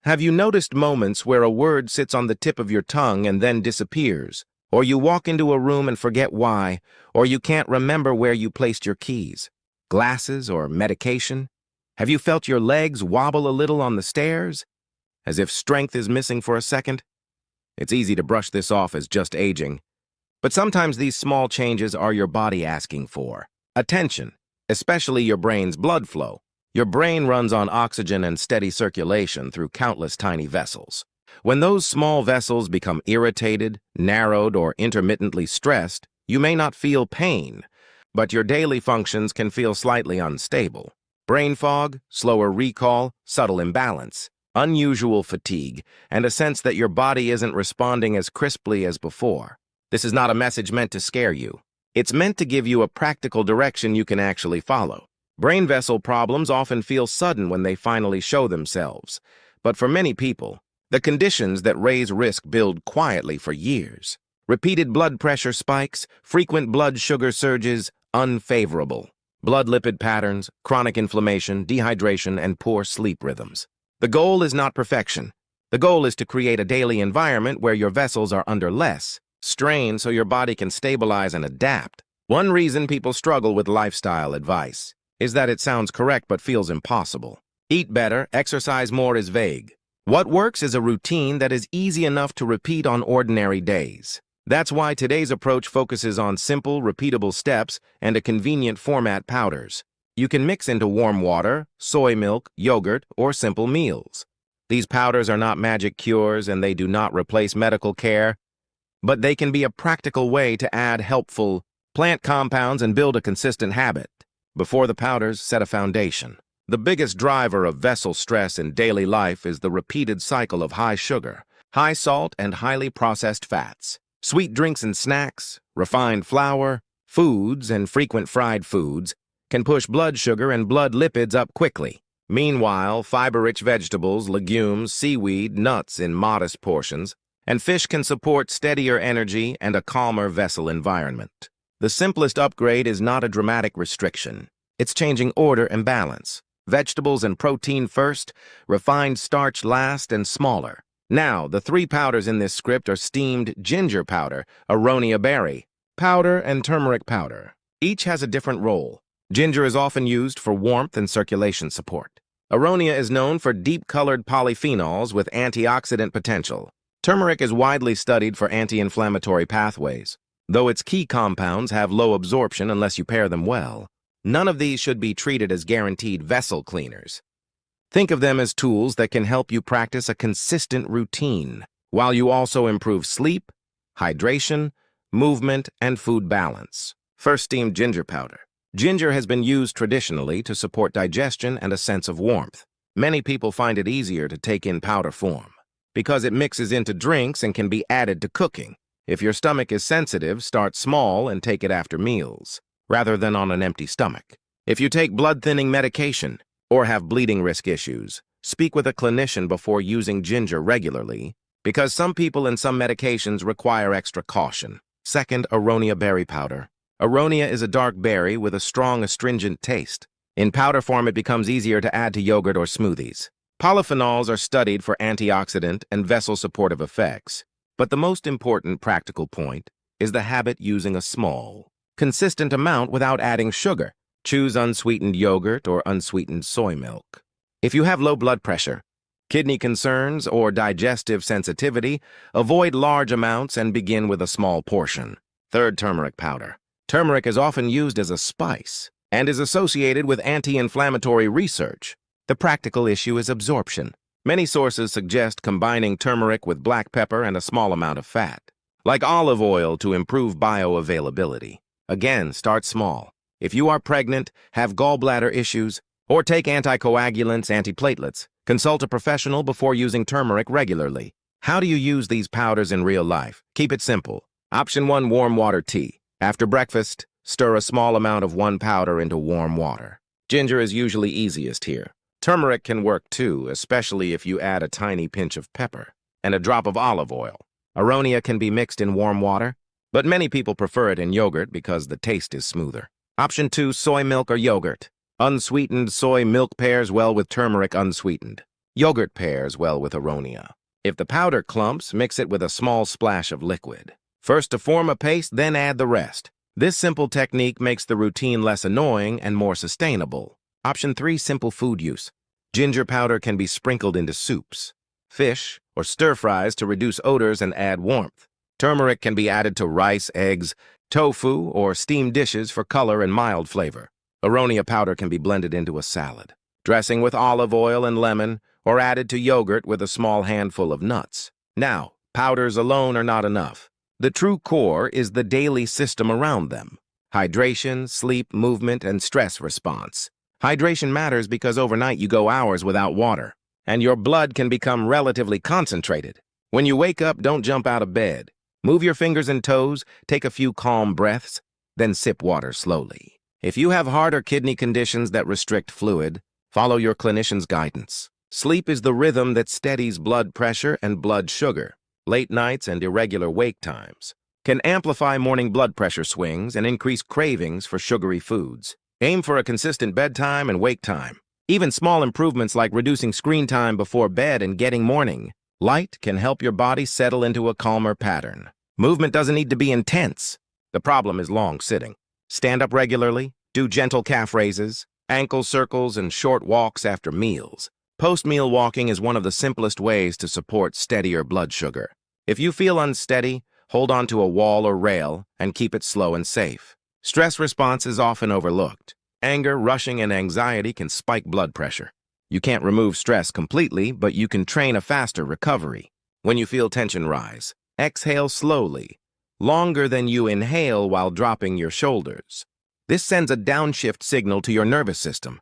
Have you noticed moments where a word sits on the tip of your tongue and then disappears? Or you walk into a room and forget why, or you can't remember where you placed your keys, glasses, or medication? Have you felt your legs wobble a little on the stairs, as if strength is missing for a second? It's easy to brush this off as just aging, but sometimes these small changes are your body asking for attention, especially your brain's blood flow. Your brain runs on oxygen and steady circulation through countless tiny vessels. When those small vessels become irritated, narrowed, or intermittently stressed, you may not feel pain, but your daily functions can feel slightly unstable. Brain fog, slower recall, subtle imbalance, unusual fatigue, and a sense that your body isn't responding as crisply as before. This is not a message meant to scare you. It's meant to give you a practical direction you can actually follow. Brain vessel problems often feel sudden when they finally show themselves, but for many people, the conditions that raise risk build quietly for years. Repeated blood pressure spikes, frequent blood sugar surges, unfavorable blood lipid patterns, chronic inflammation, dehydration, and poor sleep rhythms. The goal is not perfection. The goal is to create a daily environment where your vessels are under less strain so your body can stabilize and adapt. One reason people struggle with lifestyle advice is that it sounds correct but feels impossible. Eat better, exercise more is vague. What works is a routine that is easy enough to repeat on ordinary days. That's why today's approach focuses on simple, repeatable steps and a convenient format powders. You can mix into warm water, soy milk, yogurt, or simple meals. These powders are not magic cures and they do not replace medical care, but they can be a practical way to add helpful plant compounds and build a consistent habit. Before the powders, set a foundation. The biggest driver of vessel stress in daily life is the repeated cycle of high sugar, high salt, and highly processed fats. Sweet drinks and snacks, refined flour, foods, and frequent fried foods can push blood sugar and blood lipids up quickly. Meanwhile, fiber-rich vegetables, legumes, seaweed, nuts in modest portions, and fish can support steadier energy and a calmer vessel environment. The simplest upgrade is not a dramatic restriction. It's changing order and balance. Vegetables and protein first, refined starch last, and smaller. Now, the 3 powders in this script are steamed ginger powder, aronia berry powder, and turmeric powder. Each has a different role. Ginger is often used for warmth and circulation support. Aronia is known for deep-colored polyphenols with antioxidant potential. Turmeric is widely studied for anti-inflammatory pathways. Though its key compounds have low absorption unless you pair them well, none of these should be treated as guaranteed vessel cleaners. Think of them as tools that can help you practice a consistent routine, while you also improve sleep, hydration, movement, and food balance. First, steamed ginger powder. Ginger has been used traditionally to support digestion and a sense of warmth. Many people find it easier to take in powder form, because it mixes into drinks and can be added to cooking. If your stomach is sensitive, start small and take it after meals, rather than on an empty stomach. If you take blood-thinning medication or have bleeding risk issues, speak with a clinician before using ginger regularly, because some people and some medications require extra caution. Second, aronia berry powder. Aronia is a dark berry with a strong astringent taste. In powder form, it becomes easier to add to yogurt or smoothies. Polyphenols are studied for antioxidant and vessel-supportive effects. But the most important practical point is the habit using a small, consistent amount without adding sugar. Choose unsweetened yogurt or unsweetened soy milk. If you have low blood pressure, kidney concerns, or digestive sensitivity, avoid large amounts and begin with a small portion. Third, turmeric powder. Turmeric is often used as a spice and is associated with anti-inflammatory research. The practical issue is absorption. Many sources suggest combining turmeric with black pepper and a small amount of fat, like olive oil, to improve bioavailability. Again, start small. If you are pregnant, have gallbladder issues, or take anticoagulants, antiplatelets, consult a professional before using turmeric regularly. How do you use these powders in real life? Keep it simple. Option 1, warm water tea. After breakfast, stir a small amount of 1 powder into warm water. Ginger is usually easiest here. Turmeric can work too, especially if you add a tiny pinch of pepper and a drop of olive oil. Aronia can be mixed in warm water, but many people prefer it in yogurt because the taste is smoother. Option 2, soy milk or yogurt. Unsweetened soy milk pairs well with turmeric unsweetened. Yogurt pairs well with aronia. If the powder clumps, mix it with a small splash of liquid. First to form a paste, then add the rest. This simple technique makes the routine less annoying and more sustainable. Option 3. Simple food use. Ginger powder can be sprinkled into soups, fish, or stir-fries to reduce odors and add warmth. Turmeric can be added to rice, eggs, tofu, or steamed dishes for color and mild flavor. Aronia powder can be blended into a salad, dressing with olive oil and lemon, or added to yogurt with a small handful of nuts. Now, powders alone are not enough. The true core is the daily system around them: hydration, sleep, movement, and stress response. Hydration matters because overnight you go hours without water, and your blood can become relatively concentrated. When you wake up, don't jump out of bed. Move your fingers and toes, take a few calm breaths, then sip water slowly. If you have heart or kidney conditions that restrict fluid, follow your clinician's guidance. Sleep is the rhythm that steadies blood pressure and blood sugar. Late nights and irregular wake times can amplify morning blood pressure swings and increase cravings for sugary foods. Aim for a consistent bedtime and wake time. Even small improvements like reducing screen time before bed and getting morning light can help your body settle into a calmer pattern. Movement doesn't need to be intense. The problem is long sitting. Stand up regularly, do gentle calf raises, ankle circles, and short walks after meals. Post-meal walking is one of the simplest ways to support steadier blood sugar. If you feel unsteady, hold on to a wall or rail and keep it slow and safe. Stress response is often overlooked. Anger, rushing, and anxiety can spike blood pressure. You can't remove stress completely, but you can train a faster recovery. When you feel tension rise, exhale slowly, longer than you inhale while dropping your shoulders. This sends a downshift signal to your nervous system.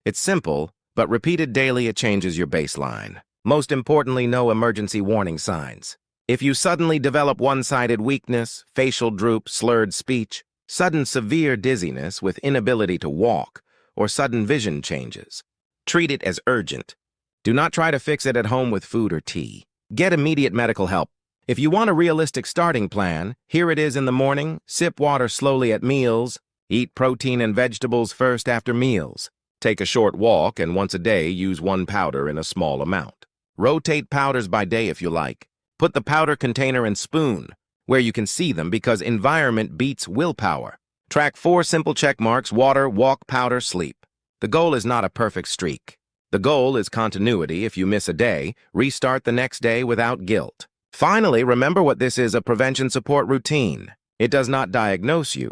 It's simple, but repeated daily, it changes your baseline. Most importantly, no emergency warning signs. If you suddenly develop one-sided weakness, facial droop, slurred speech, sudden severe dizziness with inability to walk, or sudden vision changes, treat it as urgent. Do not try to fix it at home with food or tea. Get immediate medical help. If you want a realistic starting plan, here it is in the morning: sip water slowly at meals, eat protein and vegetables first after meals. Take a short walk, and once a day, use one powder in a small amount. Rotate powders by day if you like. Put the powder container and spoon where you can see them, because environment beats willpower. Track 4 simple check marks: water, walk, powder, sleep. The goal is not a perfect streak. The goal is continuity. If you miss a day, restart the next day without guilt. Finally, remember what this is: a prevention support routine. It does not diagnose you.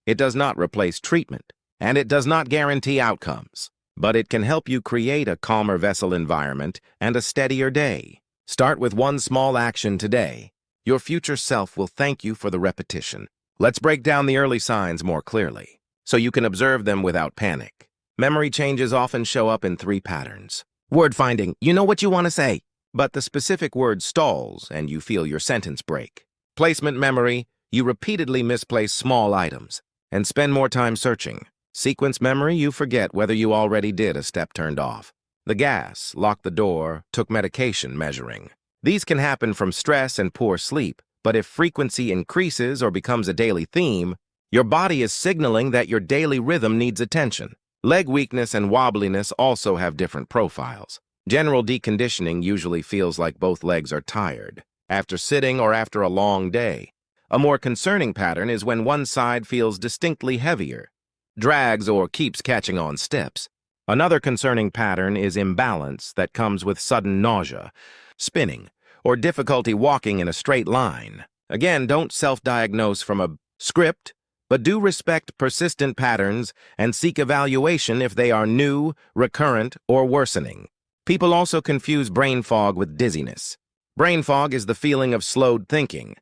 It does not replace treatment. And it does not guarantee outcomes. But it can help you create a calmer vessel environment and a steadier day. Start with one small action today. Your future self will thank you for the repetition. Let's break down the early signs more clearly, so you can observe them without panic. Memory changes often show up in 3 patterns. Word finding: you know what you want to say, but the specific word stalls and you feel your sentence break. Placement memory: you repeatedly misplace small items and spend more time searching. Sequence memory: you forget whether you already did a step turned off. The gas, locked the door, took medication measuring. These can happen from stress and poor sleep, but if frequency increases or becomes a daily theme, your body is signaling that your daily rhythm needs attention. Leg weakness and wobbliness also have different profiles. General deconditioning usually feels like both legs are tired, after sitting or after a long day. A more concerning pattern is when one side feels distinctly heavier, drags, or keeps catching on steps. Another concerning pattern is imbalance that comes with sudden nausea, spinning, or difficulty walking in a straight line. Again, don't self-diagnose from a script, but do respect persistent patterns and seek evaluation if they are new, recurrent, or worsening. People also confuse brain fog with dizziness. Brain fog is the feeling of slowed thinking,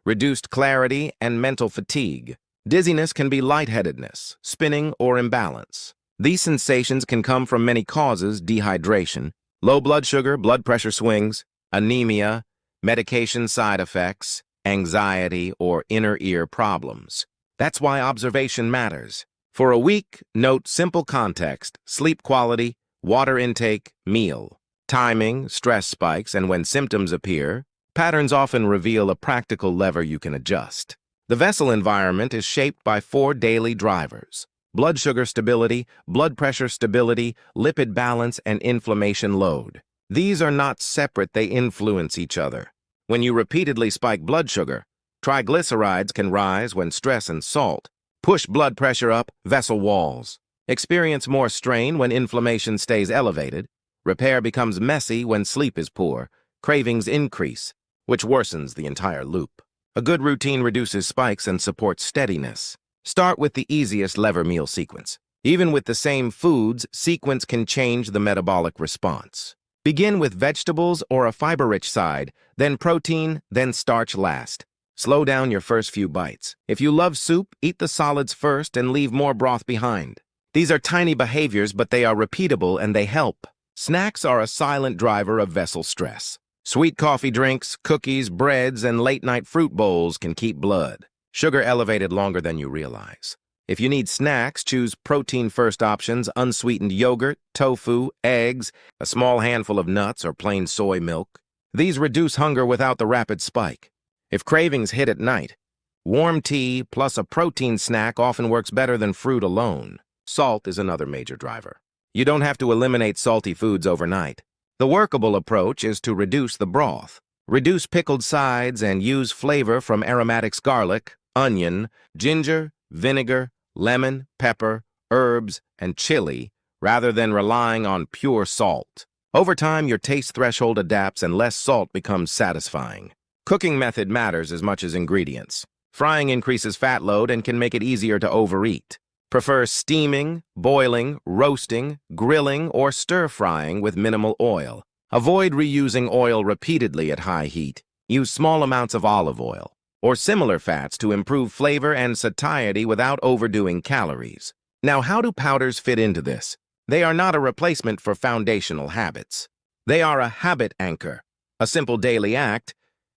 reduced clarity, and mental fatigue. Dizziness can be lightheadedness, spinning, or imbalance. These sensations can come from many causes: dehydration, low blood sugar, blood pressure swings, anemia, medication side effects, anxiety, or inner ear problems. That's why observation matters. For a week, note simple context: sleep quality, water intake, meal, timing, stress spikes, and when symptoms appear, patterns often reveal a practical lever you can adjust. The vessel environment is shaped by 4 daily drivers: blood sugar stability, blood pressure stability, lipid balance, and inflammation load. These are not separate, they influence each other. When you repeatedly spike blood sugar, triglycerides can rise when stress and salt push blood pressure up vessel walls. Experience more strain when inflammation stays elevated. Repair becomes messy when sleep is poor. Cravings increase, which worsens the entire loop. A good routine reduces spikes and supports steadiness. Start with the easiest lever meal sequence. Even with the same foods, sequence can change the metabolic response. Begin with vegetables or a fiber-rich side, then protein, then starch last. Slow down your first few bites. If you love soup, eat the solids first and leave more broth behind. These are tiny behaviors, but they are repeatable and they help. Snacks are a silent driver of vessel stress. Sweet coffee drinks, cookies, breads, and late-night fruit bowls can keep blood sugar elevated longer than you realize. If you need snacks, choose protein-first options, unsweetened yogurt, tofu, eggs, a small handful of nuts, or plain soy milk. These reduce hunger without the rapid spike. If cravings hit at night, warm tea plus a protein snack often works better than fruit alone. Salt is another major driver. You don't have to eliminate salty foods overnight. The workable approach is to reduce the broth. Reduce pickled sides and use flavor from aromatics: garlic, onion, ginger, vinegar, lemon, pepper, herbs, and chili, rather than relying on pure salt. Over time, your taste threshold adapts and less salt becomes satisfying. Cooking method matters as much as ingredients. Frying increases fat load and can make it easier to overeat. Prefer steaming, boiling, roasting, grilling, or stir-frying with minimal oil. Avoid reusing oil repeatedly at high heat. Use small amounts of olive oil or similar fats to improve flavor and satiety without overdoing calories. Now, how do powders fit into this? They are not a replacement for foundational habits. They are a habit anchor, a simple daily act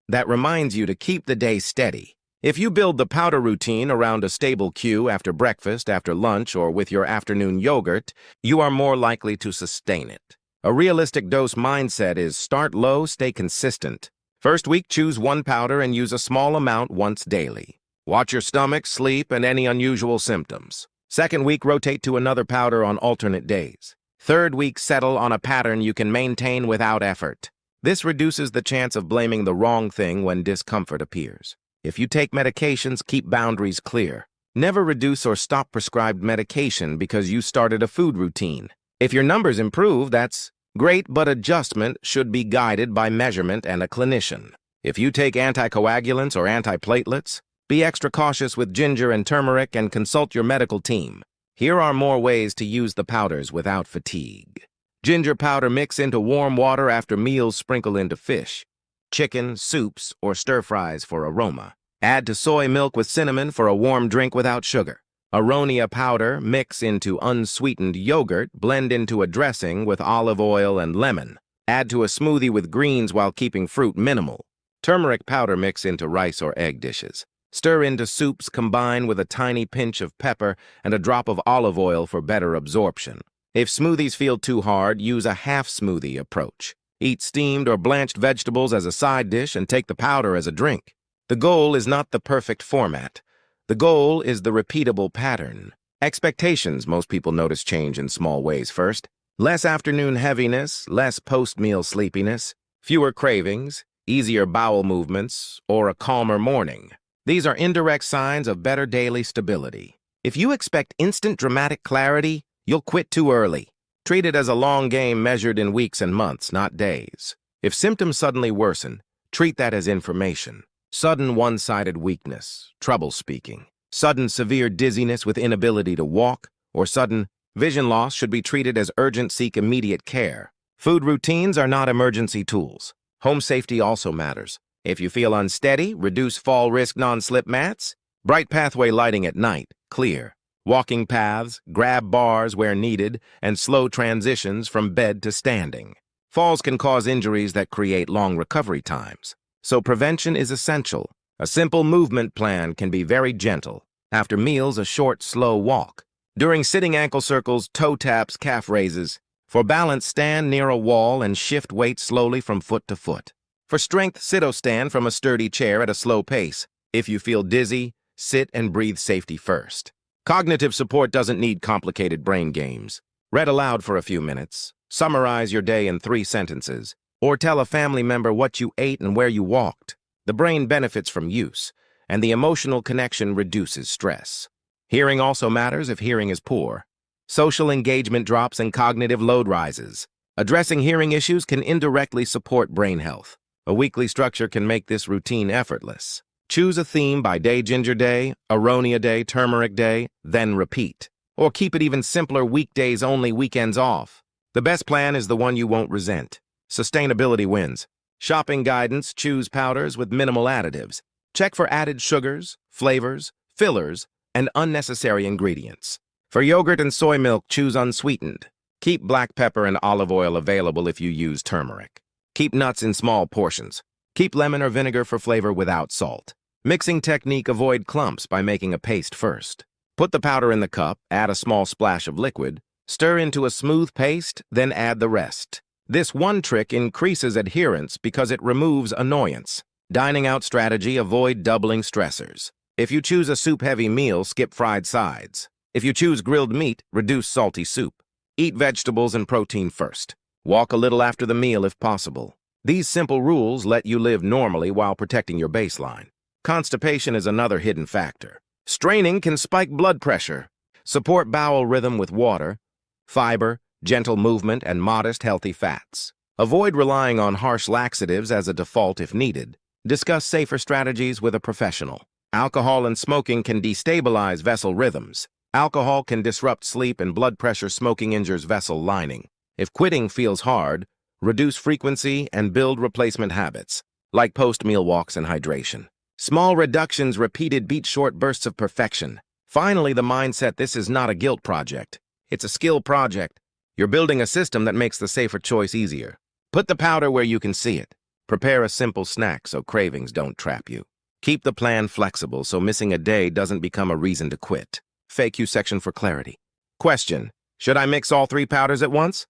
that reminds you to keep the day steady. If you build the powder routine around a stable cue after breakfast, after lunch, or with your afternoon yogurt, you are more likely to sustain it. A realistic dose mindset is start low, stay consistent. First week, choose one powder and use a small amount once daily. Watch your stomach, sleep, and any unusual symptoms. Second week, rotate to another powder on alternate days. Third week, settle on a pattern you can maintain without effort. This reduces the chance of blaming the wrong thing when discomfort appears. If you take medications, keep boundaries clear. Never reduce or stop prescribed medication because you started a food routine. If your numbers improve, that's great, but adjustment should be guided by measurement and a clinician. If you take anticoagulants or antiplatelets, be extra cautious with ginger and turmeric and consult your medical team. Here are more ways to use the powders without fatigue. Ginger powder, mix into warm water after meals, sprinkle into fish, chicken, soups, or stir-fries for aroma. Add to soy milk with cinnamon for a warm drink without sugar. Aronia powder, mix into unsweetened yogurt, blend into a dressing with olive oil and lemon. Add to a smoothie with greens while keeping fruit minimal. Turmeric powder, mix into rice or egg dishes. Stir into soups, combine with a tiny pinch of pepper and a drop of olive oil for better absorption. If smoothies feel too hard, use a half smoothie approach. Eat steamed or blanched vegetables as a side dish and take the powder as a drink. The goal is not the perfect format. The goal is the repeatable pattern. Expectations: most people notice change in small ways first. Less afternoon heaviness, less post-meal sleepiness, fewer cravings, easier bowel movements, or a calmer morning. These are indirect signs of better daily stability. If you expect instant dramatic clarity, you'll quit too early. Treat it as a long game measured in weeks and months, not days. If symptoms suddenly worsen, treat that as information. Sudden one-sided weakness, trouble speaking, sudden severe dizziness with inability to walk, or sudden vision loss should be treated as urgent. Seek immediate care. Food routines are not emergency tools. Home safety also matters. If you feel unsteady, reduce fall risk non-slip mats, bright pathway lighting at night, clear, walking paths, grab bars where needed, and slow transitions from bed to standing. Falls can cause injuries that create long recovery times. So prevention is essential. A simple movement plan can be very gentle. After meals, a short, slow walk. During sitting, ankle circles, toe taps, calf raises. For balance, stand near a wall and shift weight slowly from foot to foot. For strength, sit or stand from a sturdy chair at a slow pace. If you feel dizzy, sit and breathe safety first. Cognitive support doesn't need complicated brain games. Read aloud for a few minutes. Summarize your day in 3 sentences, or tell a family member what you ate and where you walked. The brain benefits from use, and the emotional connection reduces stress. Hearing also matters if hearing is poor. Social engagement drops and cognitive load rises. Addressing hearing issues can indirectly support brain health. A weekly structure can make this routine effortless. Choose a theme by day: ginger day, aronia day, turmeric day, then repeat. Or keep it even simpler: weekdays only, weekends off. The best plan is the one you won't resent. Sustainability wins. Shopping guidance: choose powders with minimal additives. Check for added sugars, flavors, fillers, and unnecessary ingredients. For yogurt and soy milk, choose unsweetened. Keep black pepper and olive oil available if you use turmeric. Keep nuts in small portions. Keep lemon or vinegar for flavor without salt. Mixing technique: avoid clumps by making a paste first. Put the powder in the cup, add a small splash of liquid, stir into a smooth paste, then add the rest. This one trick increases adherence because it removes annoyance. Dining out strategy: avoid doubling stressors. If you choose a soup-heavy meal, skip fried sides. If you choose grilled meat, reduce salty soup. Eat vegetables and protein first. Walk a little after the meal if possible. These simple rules let you live normally while protecting your baseline. Constipation is another hidden factor. Straining can spike blood pressure. Support bowel rhythm with water, fiber, gentle movement, and modest healthy fats. Avoid relying on harsh laxatives as a default if needed. Discuss safer strategies with a professional. Alcohol and smoking can destabilize vessel rhythms. Alcohol can disrupt sleep and blood pressure. Smoking injures vessel lining. If quitting feels hard, reduce frequency and build replacement habits, like post-meal walks and hydration. Small reductions repeated beat short bursts of perfection. Finally, the mindset: this is not a guilt project. It's a skill project. You're building a system that makes the safer choice easier. Put the powder where you can see it. Prepare a simple snack so cravings don't trap you. Keep the plan flexible so missing a day doesn't become a reason to quit. FAQ section for clarity. Question: should I mix all 3 powders at once?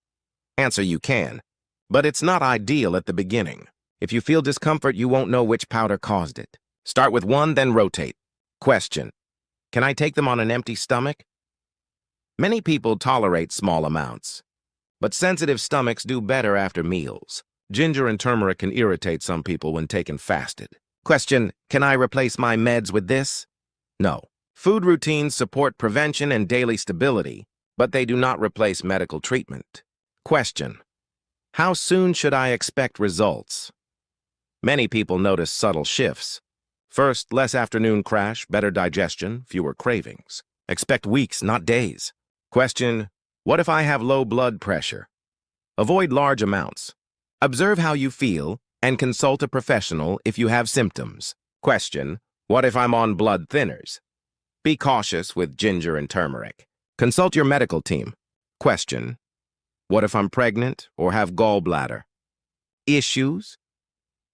Answer: you can, but it's not ideal at the beginning. If you feel discomfort, you won't know which powder caused it. Start with one, then rotate. Question: can I take them on an empty stomach? Many people tolerate small amounts, but sensitive stomachs do better after meals. Ginger and turmeric can irritate some people when taken fasted. Question: can I replace my meds with this? No. Food routines support prevention and daily stability, but they do not replace medical treatment. Question: how soon should I expect results? Many people notice subtle shifts. First, less afternoon crash, better digestion, fewer cravings. Expect weeks, not days. Question: what if I have low blood pressure? Avoid large amounts. Observe how you feel and consult a professional if you have symptoms. Question: what if I'm on blood thinners? Be cautious with ginger and turmeric. Consult your medical team. Question: what if I'm pregnant or have gallbladder issues?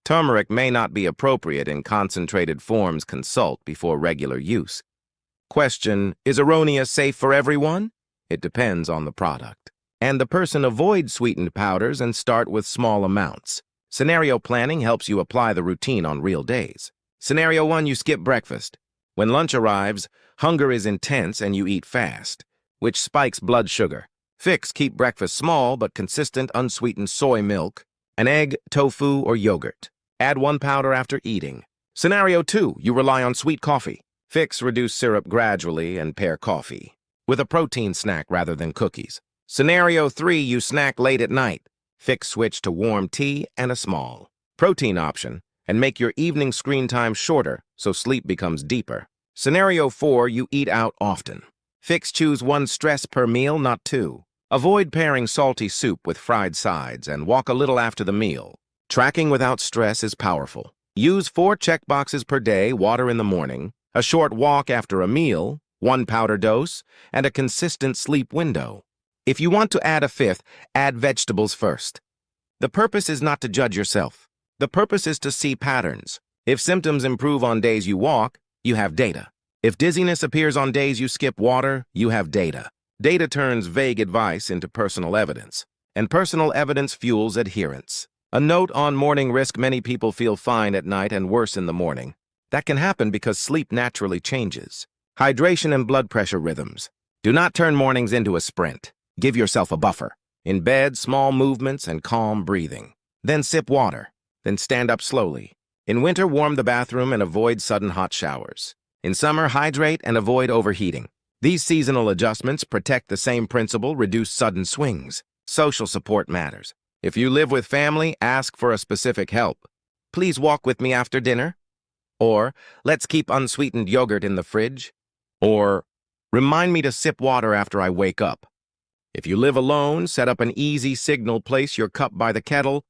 Turmeric may not be appropriate in concentrated forms. Consult before regular use. Question: is aronia safe for everyone? It depends on the product and the person. Avoid sweetened powders and start with small amounts. Scenario planning helps you apply the routine on real days. Scenario 1: you skip breakfast. When lunch arrives, hunger is intense and you eat fast, which spikes blood sugar. Fix: keep breakfast small but consistent. Unsweetened soy milk, an egg, tofu, or yogurt. Add 1 powder after eating. Scenario 2: you rely on sweet coffee. Fix: reduce syrup gradually and pair coffee with a protein snack rather than cookies. Scenario 3: you snack late at night. Fix: switch to warm tea and a small protein option, and make your evening screen time shorter so sleep becomes deeper. Scenario 4: you eat out often. Fix: choose 1 stress per meal, not 2. Avoid pairing salty soup with fried sides and walk a little after the meal. Tracking without stress is powerful. Use 4 check boxes per day: water in the morning, a short walk after a meal, 1 powder dose, and a consistent sleep window. If you want to add a 5th, add vegetables first. The purpose is not to judge yourself. The purpose is to see patterns. If symptoms improve on days you walk, you have data. If dizziness appears on days you skip water, you have data. Data turns vague advice into personal evidence, and personal evidence fuels adherence. A note on morning risk: many people feel fine at night and worse in the morning. That can happen because sleep naturally changes. Hydration and blood pressure rhythms. Do not turn mornings into a sprint. Give yourself a buffer. In bed, small movements and calm breathing. Then sip water. Then stand up slowly. In winter, warm the bathroom and avoid sudden hot showers. In summer, hydrate and avoid overheating. These seasonal adjustments protect the same principle, reduce sudden swings. Social support matters. If you live with family, ask for a specific help. Please walk with me after dinner. Or, let's keep unsweetened yogurt in the fridge. Or, remind me to sip water after I wake up. If you live alone, set up an easy signal, place your cup by the kettle,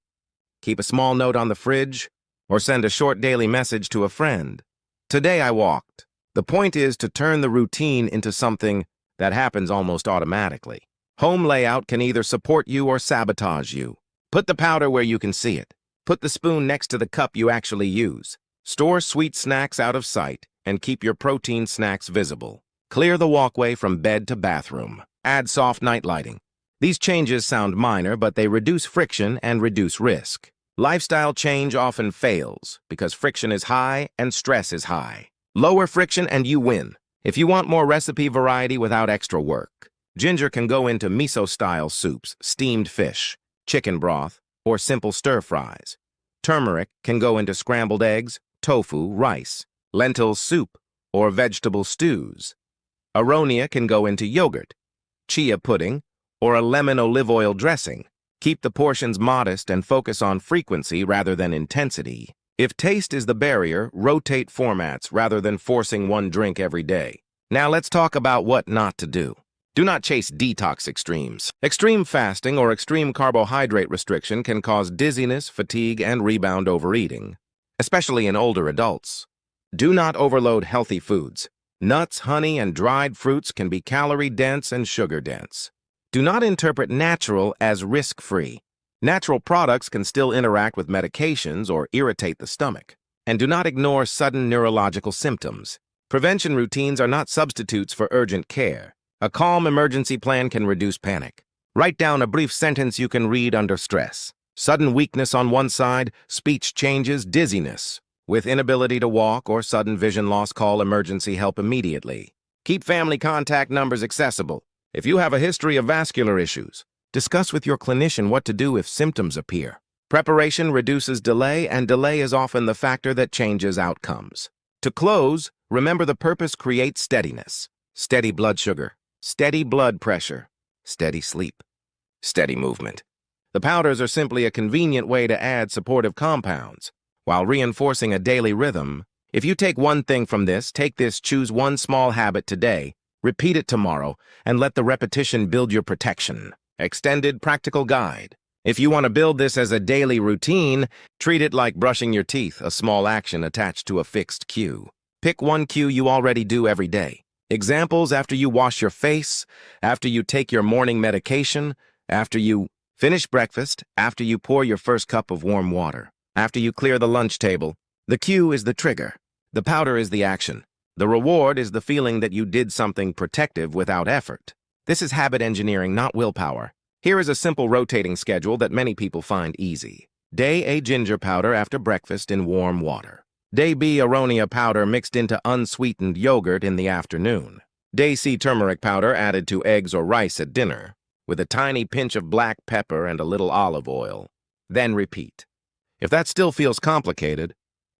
keep a small note on the fridge, or send a short daily message to a friend. Today I walked. The point is to turn the routine into something that happens almost automatically. Home layout can either support you or sabotage you. Put the powder where you can see it. Put the spoon next to the cup you actually use. Store sweet snacks out of sight and keep your protein snacks visible. Clear the walkway from bed to bathroom. Add soft night lighting. These changes sound minor, but they reduce friction and reduce risk. Lifestyle change often fails because friction is high and stress is high. Lower friction and you win. If you want more recipe variety without extra work, ginger can go into miso-style soups, steamed fish, chicken broth, or simple stir-fries. Turmeric can go into scrambled eggs, tofu, rice, lentil soup, or vegetable stews. Aronia can go into yogurt, chia pudding, or a lemon olive oil dressing. Keep the portions modest and focus on frequency rather than intensity. If taste is the barrier, rotate formats rather than forcing one drink every day. Now let's talk about what not to do. Do not chase detox extremes. Extreme fasting or extreme carbohydrate restriction can cause dizziness, fatigue, and rebound overeating, especially in older adults. Do not overload healthy foods. Nuts, honey, and dried fruits can be calorie-dense and sugar-dense. Do not interpret natural as risk-free. Natural products can still interact with medications or irritate the stomach. And do not ignore sudden neurological symptoms. Prevention routines are not substitutes for urgent care. A calm emergency plan can reduce panic. Write down a brief sentence you can read under stress. Sudden weakness on one side, speech changes, dizziness. With inability to walk or sudden vision loss, call emergency help immediately. Keep family contact numbers accessible. If you have a history of vascular issues, discuss with your clinician what to do if symptoms appear. Preparation reduces delay, and delay is often the factor that changes outcomes. To close, remember the purpose creates steadiness. Steady blood sugar, steady blood pressure, steady sleep, steady movement. The powders are simply a convenient way to add supportive compounds, while reinforcing a daily rhythm. If you take one thing from this, take this, choose one small habit today, repeat it tomorrow, and let the repetition build your protection. Extended practical guide. If you want to build this as a daily routine, treat it like brushing your teeth, a small action attached to a fixed cue. Pick one cue you already do every day. Examples: after you wash your face, after you take your morning medication, after you finish breakfast, after you pour your first cup of warm water, after you clear the lunch table. The cue is the trigger. The powder is the action. The reward is the feeling that you did something protective without effort. This is habit engineering, not willpower. Here is a simple rotating schedule that many people find easy. Day A, ginger powder after breakfast in warm water. Day B, aronia powder mixed into unsweetened yogurt in the afternoon. Day C, turmeric powder added to eggs or rice at dinner, with a tiny pinch of black pepper and a little olive oil. Then repeat. If that still feels complicated,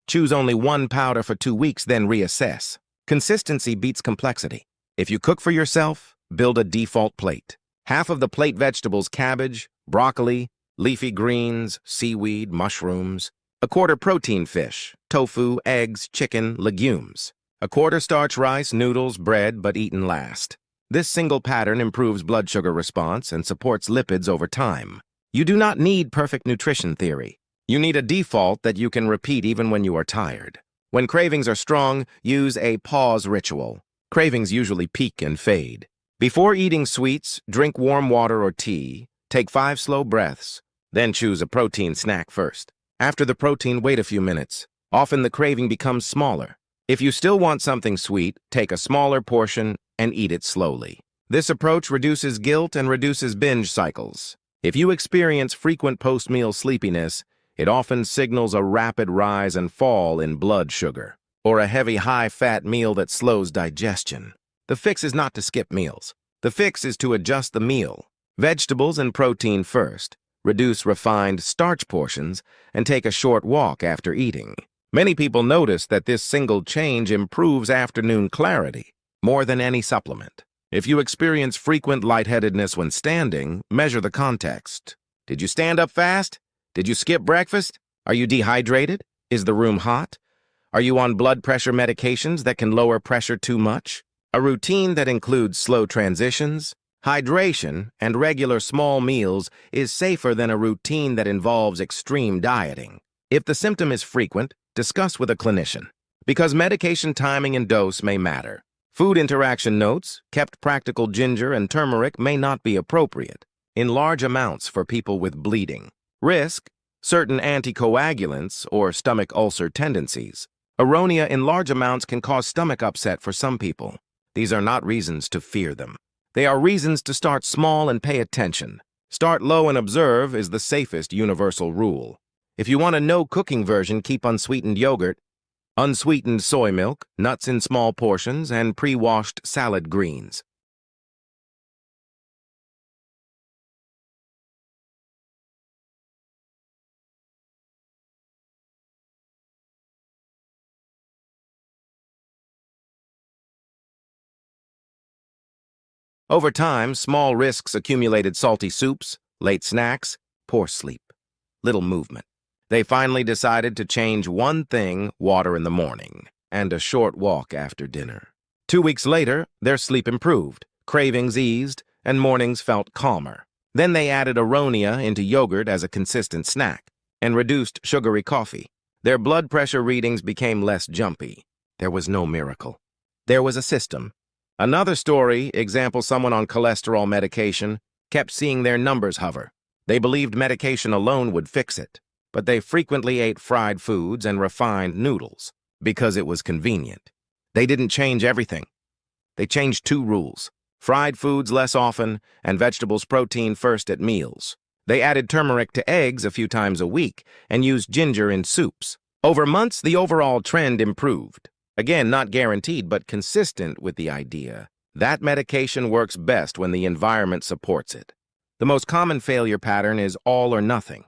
choose only one powder for 2 weeks, then reassess. Consistency beats complexity. If you cook for yourself, build a default plate. Half of the plate vegetables: cabbage, broccoli, leafy greens, seaweed, mushrooms. A quarter protein: fish, tofu, eggs, chicken, legumes. A quarter starch: rice, noodles, bread, but eaten last. This single pattern improves blood sugar response and supports lipids over time. You do not need perfect nutrition theory. You need a default that you can repeat even when you are tired. When cravings are strong, use a pause ritual. Cravings usually peak and fade. Before eating sweets, drink warm water or tea, take 5 slow breaths, then choose a protein snack first. After the protein, wait a few minutes. Often the craving becomes smaller. If you still want something sweet, take a smaller portion and eat it slowly. This approach reduces guilt and reduces binge cycles. If you experience frequent post-meal sleepiness, it often signals a rapid rise and fall in blood sugar, or a heavy high-fat meal that slows digestion. The fix is not to skip meals. The fix is to adjust the meal. Vegetables and protein first. Reduce refined starch portions and take a short walk after eating. Many people notice that this single change improves afternoon clarity more than any supplement. If you experience frequent lightheadedness when standing, measure the context. Did you stand up fast? Did you skip breakfast? Are you dehydrated? Is the room hot? Are you on blood pressure medications that can lower pressure too much? A routine that includes slow transitions, hydration, and regular small meals is safer than a routine that involves extreme dieting. If the symptom is frequent, discuss with a clinician, because medication timing and dose may matter. Food interaction notes, kept practical ginger and turmeric may not be appropriate in large amounts for people with bleeding. Risk, certain anticoagulants or stomach ulcer tendencies. Aronia in large amounts can cause stomach upset for some people. These are not reasons to fear them. They are reasons to start small and pay attention. Start low and observe is the safest universal rule. If you want a no-cooking version, keep unsweetened yogurt, unsweetened soy milk, nuts in small portions, and pre-washed salad greens. Over time, small risks accumulated: salty soups, late snacks, poor sleep, little movement. They finally decided to change one thing: water in the morning, and a short walk after dinner. 2 weeks later, their sleep improved, cravings eased, and mornings felt calmer. Then they added aronia into yogurt as a consistent snack, and reduced sugary coffee. Their blood pressure readings became less jumpy. There was no miracle. There was a system. Another story, example someone on cholesterol medication, kept seeing their numbers hover. They believed medication alone would fix it, but they frequently ate fried foods and refined noodles because it was convenient. They didn't change everything. They changed 2 rules: fried foods less often and vegetables protein first at meals. They added turmeric to eggs a few times a week and used ginger in soups. Over months, the overall trend improved. Again, not guaranteed, but consistent with the idea that medication works best when the environment supports it. The most common failure pattern is all or nothing.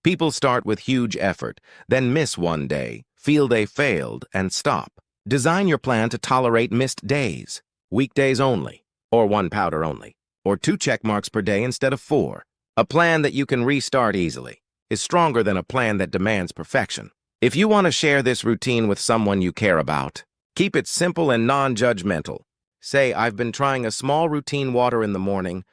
People start with huge effort, then miss one day, feel they failed, and stop. Design your plan to tolerate missed days, weekdays only, or 1 powder only, or 2 check marks per day instead of 4. A plan that you can restart easily is stronger than a plan that demands perfection. If you want to share this routine with someone you care about, keep it simple and non-judgmental. Say, I've been trying a small routine: water in the morning,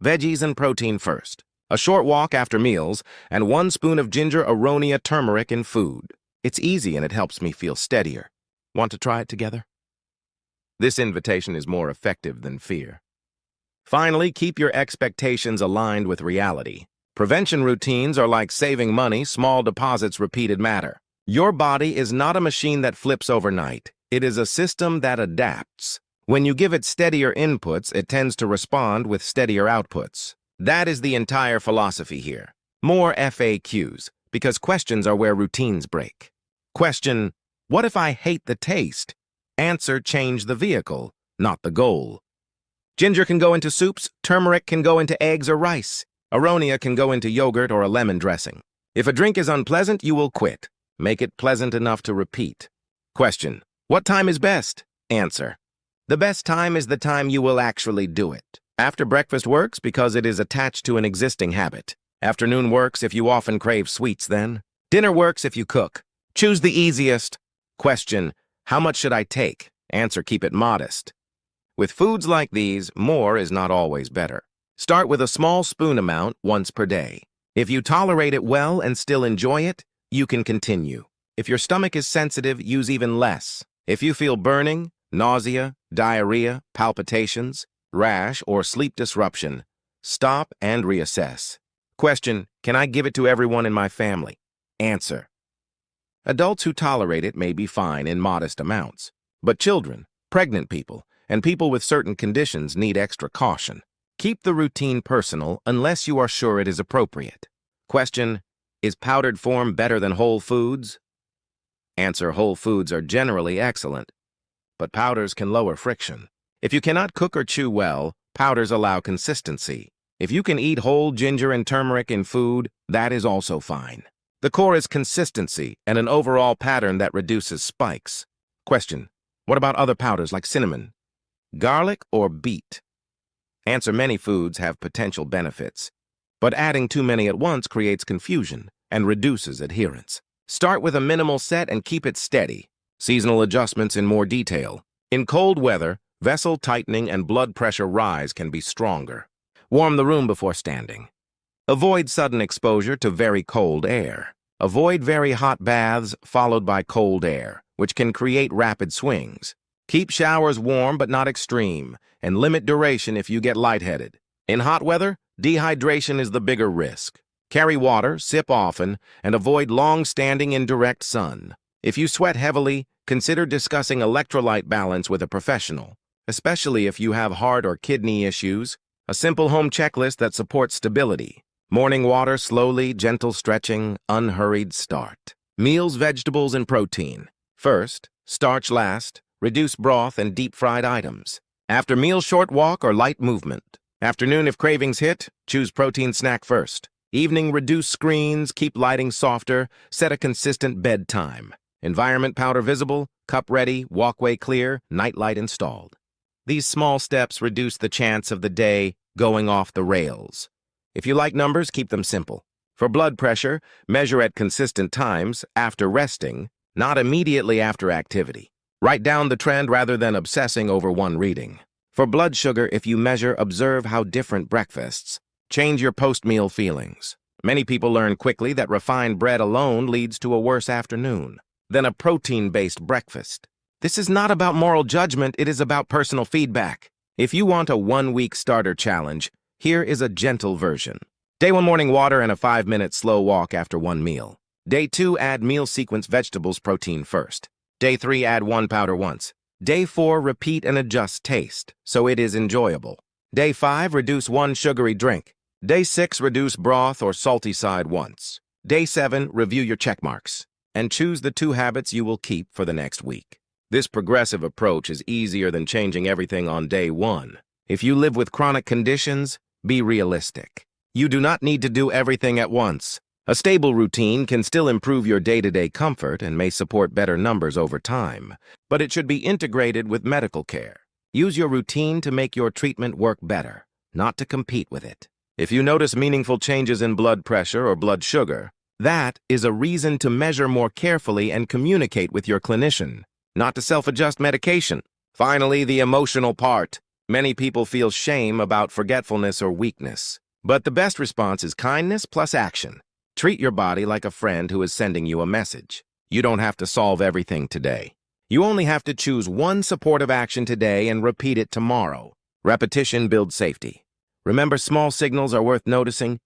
veggies and protein first, a short walk after meals, and 1 spoon of ginger, aronia, turmeric in food. It's easy and it helps me feel steadier. Want to try it together? This invitation is more effective than fear. Finally, keep your expectations aligned with reality. Prevention routines are like saving money: small deposits, repeated matter. Your body is not a machine that flips overnight. It is a system that adapts. When you give it steadier inputs, it tends to respond with steadier outputs. That is the entire philosophy here. More FAQs, because questions are where routines break. Question: what if I hate the taste? Answer: change the vehicle, not the goal. Ginger can go into soups, turmeric can go into eggs or rice. Aronia can go into yogurt or a lemon dressing. If a drink is unpleasant, you will quit. Make it pleasant enough to repeat. Question: what time is best? Answer: the best time is the time you will actually do it. After breakfast works because it is attached to an existing habit. Afternoon works if you often crave sweets then. Dinner works if you cook. Choose the easiest. Question: how much should I take? Answer: keep it modest. With foods like these, more is not always better. Start with a small spoon amount once per day. If you tolerate it well and still enjoy it, you can continue. If your stomach is sensitive, use even less. If you feel burning, nausea, diarrhea, palpitations, rash, or sleep disruption, stop and reassess. Question: can I give it to everyone in my family? Answer: adults who tolerate it may be fine in modest amounts, but children, pregnant people, and people with certain conditions need extra caution. Keep the routine personal unless you are sure it is appropriate. Question: is powdered form better than whole foods? Answer: whole foods are generally excellent, but powders can lower friction. If you cannot cook or chew well, powders allow consistency. If you can eat whole ginger and turmeric in food, that is also fine. The core is consistency and an overall pattern that reduces spikes. Question: what about other powders like cinnamon, garlic, or beet? Answer: many foods have potential benefits, but adding too many at once creates confusion and reduces adherence. Start with a minimal set and keep it steady. Seasonal adjustments in more detail. In cold weather, vessel tightening and blood pressure rise can be stronger. Warm the room before standing. Avoid sudden exposure to very cold air. Avoid very hot baths followed by cold air, which can create rapid swings. Keep showers warm but not extreme, and limit duration if you get lightheaded. In hot weather, dehydration is the bigger risk. Carry water, sip often, and avoid long standing in direct sun. If you sweat heavily, consider discussing electrolyte balance with a professional, especially if you have heart or kidney issues. A simple home checklist that supports stability. Morning water, slowly, gentle stretching, unhurried start. Meals, vegetables, and protein. First, starch last, reduce broth and deep-fried items. After meal, short walk or light movement. Afternoon, if cravings hit, choose protein snack first. Evening, reduce screens, keep lighting softer, set a consistent bedtime. Environment powder visible, cup ready, walkway clear, nightlight installed. These small steps reduce the chance of the day going off the rails. If you like numbers, keep them simple. For blood pressure, measure at consistent times after resting, not immediately after activity. Write down the trend rather than obsessing over one reading. For blood sugar, if you measure, observe how different breakfasts change your post-meal feelings. Many people learn quickly that refined bread alone leads to a worse afternoon than a protein-based breakfast. This is not about moral judgment, it is about personal feedback. If you want a 1-week starter challenge, here is a gentle version. Day 1, morning water and a 5-minute slow walk after one meal. Day 2, add meal sequence vegetables protein first. Day 3, add one powder once. Day 4, repeat and adjust taste, so it is enjoyable. Day 5, reduce one sugary drink. Day 6, reduce broth or salty side once. Day 7, review your check marks, and choose the 2 habits you will keep for the next week. This progressive approach is easier than changing everything on day 1. If you live with chronic conditions, be realistic. You do not need to do everything at once. A stable routine can still improve your day-to-day comfort and may support better numbers over time, but it should be integrated with medical care. Use your routine to make your treatment work better, not to compete with it. If you notice meaningful changes in blood pressure or blood sugar, that is a reason to measure more carefully and communicate with your clinician, not to self-adjust medication. Finally, the emotional part. Many people feel shame about forgetfulness or weakness, but the best response is kindness plus action. Treat your body like a friend who is sending you a message. You don't have to solve everything today. You only have to choose one supportive action today and repeat it tomorrow. Repetition builds safety. Remember, small signals are worth noticing,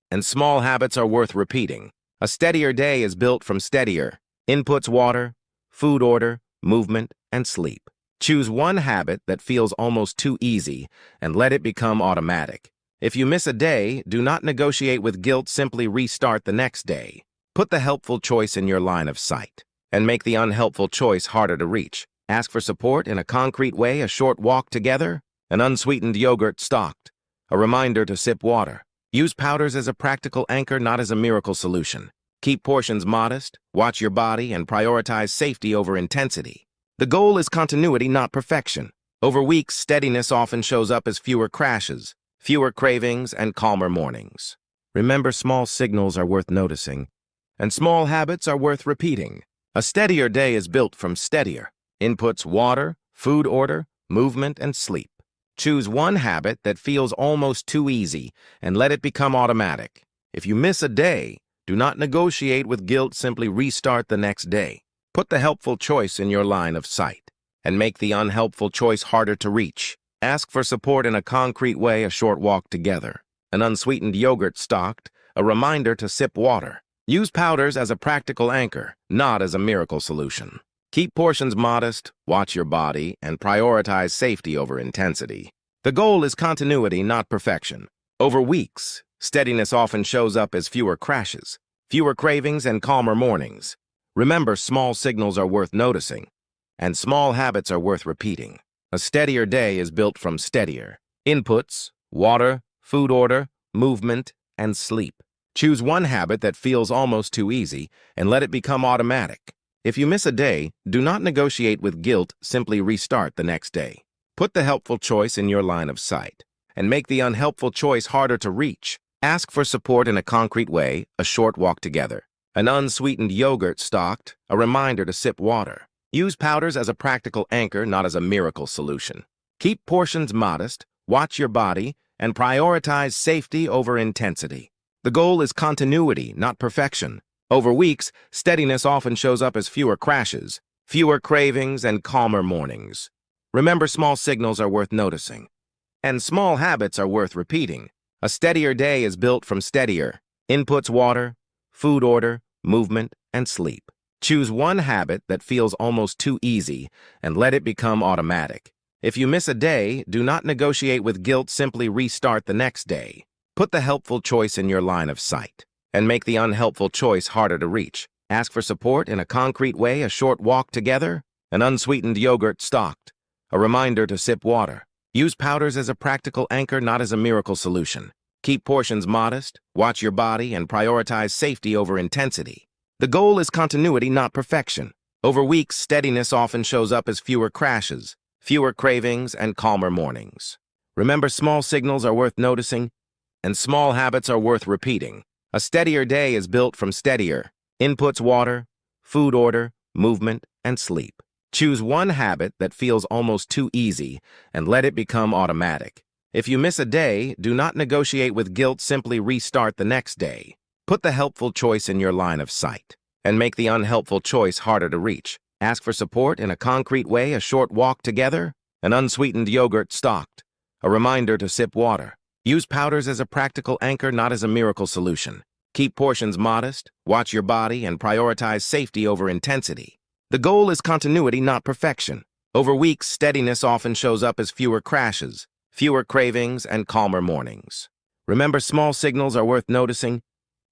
and small habits are worth repeating. A steadier day is built from steadier. Inputs: water, food order, movement, and sleep. Choose one habit that feels almost too easy and let it become automatic. If you miss a day, do not negotiate with guilt, simply restart the next day. Put the helpful choice in your line of sight and make the unhelpful choice harder to reach. Ask for support in a concrete way: a short walk together, an unsweetened yogurt stocked, a reminder to sip water. Use powders as a practical anchor, not as a miracle solution. Keep portions modest, watch your body, and prioritize safety over intensity. The goal is continuity, not perfection. Over weeks, steadiness often shows up as fewer crashes, fewer cravings, and calmer mornings. Remember, small signals are worth noticing, and small habits are worth repeating. A steadier day is built from steadier. Inputs: water, food order, movement, and sleep. Choose one habit that feels almost too easy and let it become automatic. If you miss a day, do not negotiate with guilt, simply restart the next day. Put the helpful choice in your line of sight and make the unhelpful choice harder to reach. Ask for support in a concrete way: a short walk together, an unsweetened yogurt stocked, a reminder to sip water. Use powders as a practical anchor, not as a miracle solution. Keep portions modest, watch your body, and prioritize safety over intensity. The goal is continuity, not perfection. Over weeks, steadiness often shows up as fewer crashes, fewer cravings, and calmer mornings. Remember, small signals are worth noticing, and small habits are worth repeating. A steadier day is built from steadier. Inputs: water, food order, movement, and sleep. Choose one habit that feels almost too easy and let it become automatic. If you miss a day, do not negotiate with guilt, simply restart the next day. Put the helpful choice in your line of sight and make the unhelpful choice harder to reach. Ask for support in a concrete way, a short walk together. An unsweetened yogurt stocked, a reminder to sip water. Use powders as a practical anchor, not as a miracle solution. Keep portions modest, watch your body, and prioritize safety over intensity. The goal is continuity, not perfection. Over weeks, steadiness often shows up as fewer crashes, fewer cravings, and calmer mornings. Remember, small signals are worth noticing, and small habits are worth repeating. A steadier day is built from steadier. Inputs: water, food order, movement, and sleep. Choose one habit that feels almost too easy and let it become automatic. If you miss a day, do not negotiate with guilt, simply restart the next day. Put the helpful choice in your line of sight and make the unhelpful choice harder to reach. Ask for support in a concrete way, a short walk together, an unsweetened yogurt stocked, a reminder to sip water. Use powders as a practical anchor, not as a miracle solution. Keep portions modest, watch your body, and prioritize safety over intensity. The goal is continuity, not perfection. Over weeks, steadiness often shows up as fewer crashes, fewer cravings, and calmer mornings. Remember, small signals are worth noticing, and small habits are worth repeating. A steadier day is built from steadier. Inputs: water, food order, movement, and sleep. Choose one habit that feels almost too easy and let it become automatic. If you miss a day, do not negotiate with guilt, simply restart the next day. Put the helpful choice in your line of sight and make the unhelpful choice harder to reach. Ask for support in a concrete way, a short walk together, an unsweetened yogurt stocked, a reminder to sip water. Use powders as a practical anchor, not as a miracle solution. Keep portions modest, watch your body, and prioritize safety over intensity. The goal is continuity, not perfection. Over weeks, steadiness often shows up as fewer crashes, fewer cravings, and calmer mornings. Remember, small signals are worth noticing,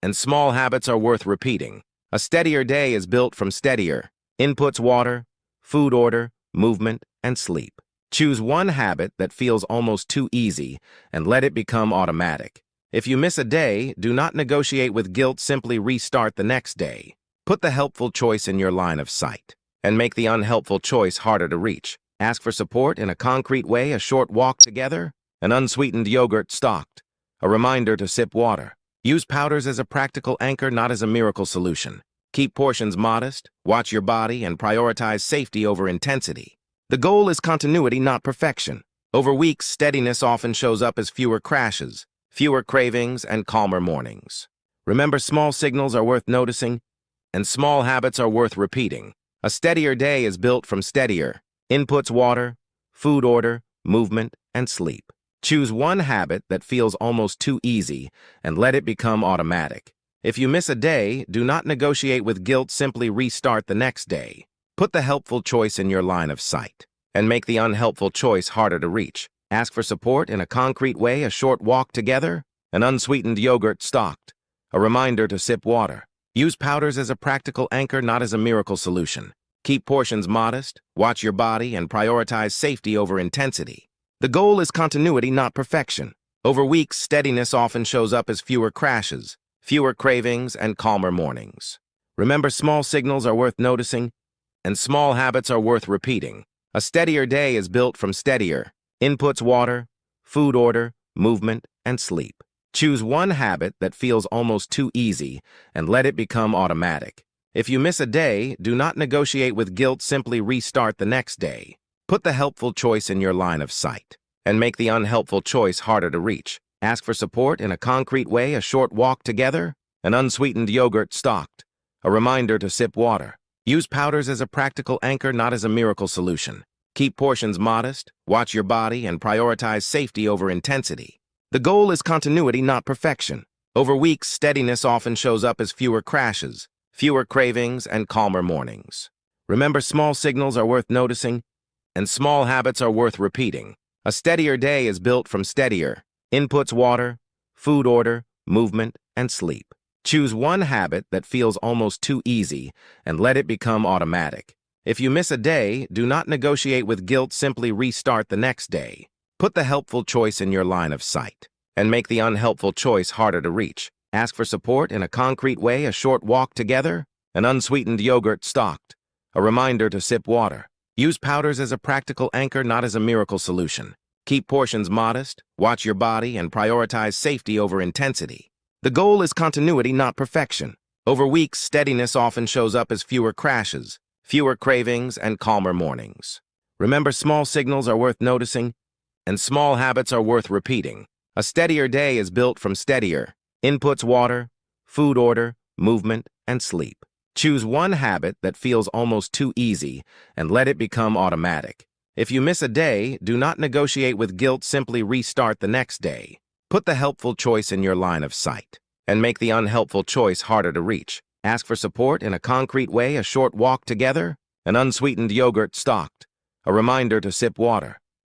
and small habits are worth repeating. A steadier day is built from steadier. Inputs: water, food order, movement, and sleep. Choose one habit that feels almost too easy and let it become automatic. If you miss a day, do not negotiate with guilt, simply restart the next day. Put the helpful choice in your line of sight and make the unhelpful choice harder to reach. Ask for support in a concrete way, a short walk together, an unsweetened yogurt stocked, a reminder to sip water. Use powders as a practical anchor, not as a miracle solution. Keep portions modest, watch your body, and prioritize safety over intensity. The goal is continuity, not perfection. Over weeks, steadiness often shows up as fewer crashes, fewer cravings, and calmer mornings. Remember, small signals are worth noticing, and small habits are worth repeating. A steadier day is built from steadier. Inputs: water, food order, movement, and sleep. Choose one habit that feels almost too easy and let it become automatic. If you miss a day, do not negotiate with guilt, simply restart the next day. Put the helpful choice in your line of sight and make the unhelpful choice harder to reach. Ask for support in a concrete way, a short walk together, an unsweetened yogurt stocked, a reminder to sip water. Use powders as a practical anchor, not as a miracle solution. Keep portions modest, watch your body, and prioritize safety over intensity. The goal is continuity, not perfection. Over weeks, steadiness often shows up as fewer crashes, fewer cravings, and calmer mornings. Remember, small signals are worth noticing, and small habits are worth repeating. A steadier day is built from steadier. Inputs: water, food order, movement, and sleep. Choose one habit that feels almost too easy and let it become automatic. If you miss a day, do not negotiate with guilt, simply restart the next day. Put the helpful choice in your line of sight and make the unhelpful choice harder to reach. Ask for support in a concrete way, a short walk together, an unsweetened yogurt stocked, a reminder to sip water. Use powders as a practical anchor, not as a miracle solution. Keep portions modest, watch your body, and prioritize safety over intensity. The goal is continuity, not perfection. Over weeks, steadiness often shows up as fewer crashes, fewer cravings, and calmer mornings. Remember, small signals are worth noticing, and small habits are worth repeating. A steadier day is built from steadier. Inputs: water, food order, movement, and sleep. Choose one habit that feels almost too easy and let it become automatic. If you miss a day, do not negotiate with guilt, simply restart the next day. Put the helpful choice in your line of sight and make the unhelpful choice harder to reach. Ask for support in a concrete way, a short walk together, an unsweetened yogurt stalked, a reminder to sip water. Use powders as a practical anchor, not as a miracle solution. Keep portions modest, watch your body, and prioritize safety over intensity. The goal is continuity, not perfection. Over weeks, steadiness often shows up as fewer crashes, fewer cravings, and calmer mornings. Remember, small signals are worth noticing, and small habits are worth repeating. A steadier day is built from steadier inputs: water, food order, movement, and sleep. Choose one habit that feels almost too easy and let it become automatic. If you miss a day, do not negotiate with guilt, simply restart the next day. Put the helpful choice in your line of sight and make the unhelpful choice harder to reach. Ask for support in a concrete way, a short walk together, an unsweetened yogurt stalked, a reminder to sip water.